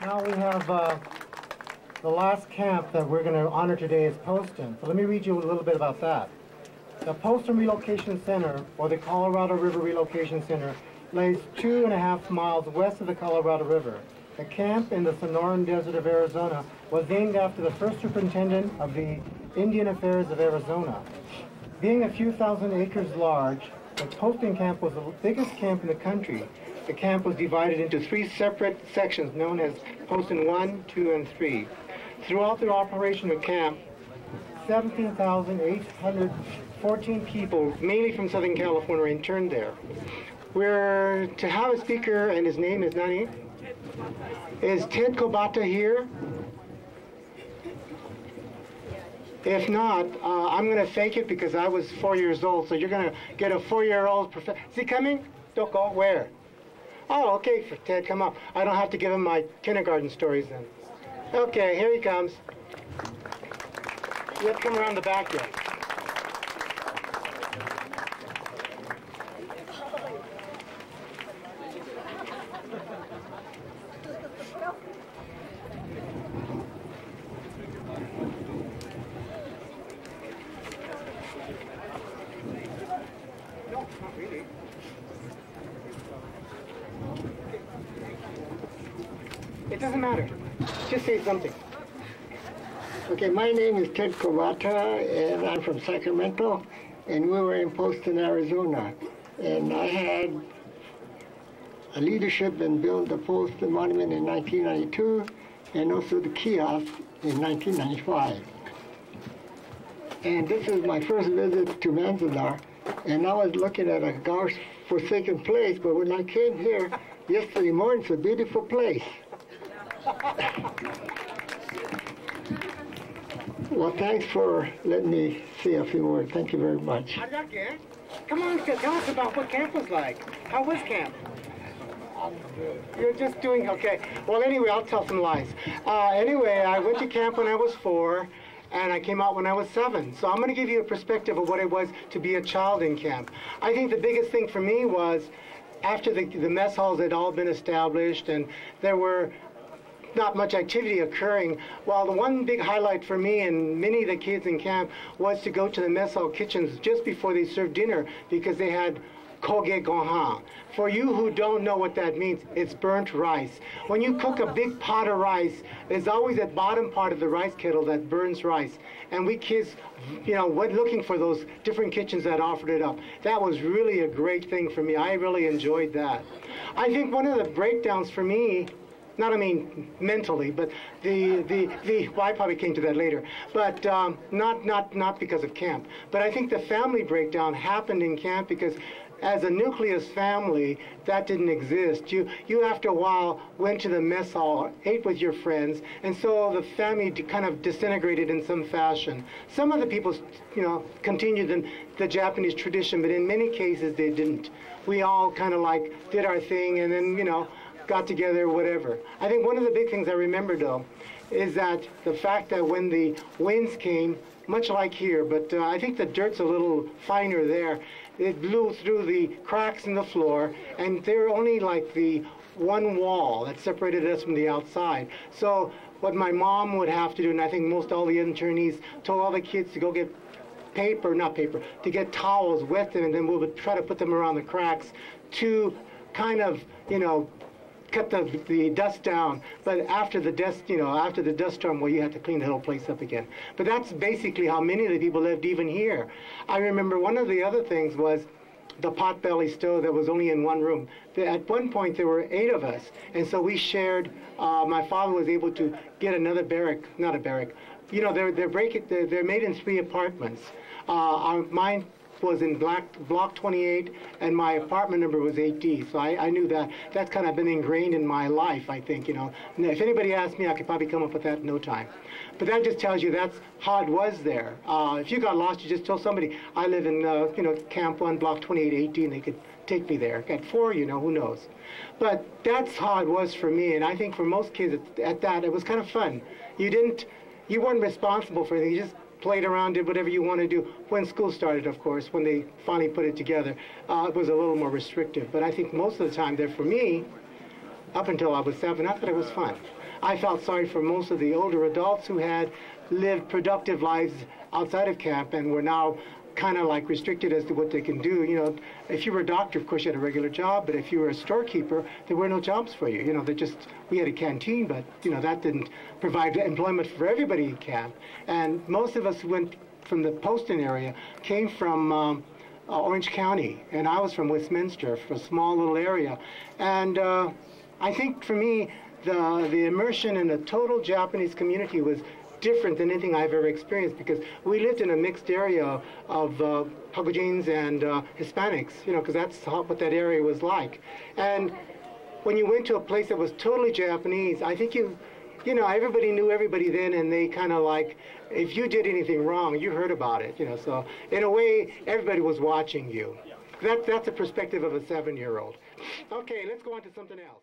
Now we have the last camp that we're going to honor today is Poston. So let me read you a little bit about that. The Poston Relocation Center, or the Colorado River Relocation Center, lays 2.5 miles west of the Colorado River. The camp in the Sonoran Desert of Arizona was named after the first superintendent of the Indian Affairs of Arizona. Being a few thousand acres large, the Poston camp was the biggest camp in the country. The camp was divided into 3 separate sections known as Poston 1, 2, and 3. Throughout the operation of camp, 17,814 people, mainly from Southern California, were interned there. We're to have a speaker, and his name is Nani? Is Ted Kobata here? If not, I'm going to fake it because I was 4 years old, so you're going to get a 4-year-old professor. Is he coming? Doko, where? Oh, okay, for Ted, come up. I don't have to give him my kindergarten stories then. Okay, here he comes. You have to come around the back yet. No, not really. It doesn't matter. Just say something. Okay, my name is Ted Kobata, and I'm from Sacramento, and we were in Poston, Arizona. And I had a leadership in building the Poston Monument in 1992, and also the kiosk in 1995. And this is my first visit to Manzanar, and I was looking at a godforsaken place, but when I came here yesterday morning, it's a beautiful place. Well, thanks for letting me say a few words. Thank you very much. Come on, tell us about what camp was like. How was camp? You're just doing, okay. Well, anyway, I'll tell some lies. Anyway, I went to camp when I was 4, and I came out when I was 7. So I'm going to give you a perspective of what it was to be a child in camp. I think the biggest thing for me was after the mess halls had all been established and there were not much activity occurring. Well, the one big highlight for me and many of the kids in camp was to go to the mess hall kitchens just before they served dinner because they had koge gohan. For you who don't know what that means, it's burnt rice. When you cook a big pot of rice, there's always that bottom part of the rice kettle that burns rice. And we kids, went looking for those different kitchens that offered it up. That was really a great thing for me. I really enjoyed that. I think one of the breakdowns for me, mentally, but well, I probably came to that later, but not because of camp. But I think the family breakdown happened in camp because as a nucleus family, that didn't exist. You after a while went to the mess hall, ate with your friends, and so the family kind of disintegrated in some fashion. Some of the people, continued in the Japanese tradition, but in many cases they didn't. We all kind of like did our thing and then, got together, whatever. I think one of the big things I remember, though, is that the fact that when the winds came, much like here, but I think the dirt's a little finer there, it blew through the cracks in the floor, and there were only like the one wall that separated us from the outside. So what my mom would have to do, and I think most all the internees told all the kids to go get to get towels, wet them, and then we would try to put them around the cracks to kind of, cut the dust down, but after the dust storm, well, you had to clean the whole place up again. But that's basically how many of the people lived even here. I remember one of the other things was the potbelly stove that was only in one room. At one point, there were 8 of us, and so we shared. My father was able to get another not a barrack. They're made in 3 apartments. Mine was in block 28, and my apartment number was 8D. So I knew that. That's kind of been ingrained in my life, I think, If anybody asked me, I could probably come up with that in no time. But that just tells you that's how it was there. If you got lost, you just told somebody, I live in, Camp 1, block 28, 8D, and they could take me there. At 4, who knows. But that's how it was for me, and I think for most kids at that, it was kind of fun. You weren't responsible for anything. You just played around, did whatever you want to do. When school started, of course, when they finally put it together, it was a little more restrictive. But I think most of the time there for me, up until I was 7. I thought it was fun. I felt sorry for most of the older adults who had lived productive lives outside of camp and were now kind of like restricted as to what they can do. You know, if you were a doctor, of course you had a regular job, but if you were a storekeeper, there were no jobs for you. You know, we had a canteen, but you know, that didn't provide employment for everybody in camp. And most of us who went from the Poston area came from Orange County, and I was from Westminster, from a small little area. And I think for me, the immersion in the total Japanese community was different than anything I've ever experienced, because we lived in a mixed area of Hagojins and Hispanics, you know, because that's what that area was like. And when you went to a place that was totally Japanese, I think you know, everybody knew everybody then, and they kind of like, if you did anything wrong, you heard about it, you know. So in a way, everybody was watching you. That's the perspective of a 7-year-old. Okay, let's go on to something else.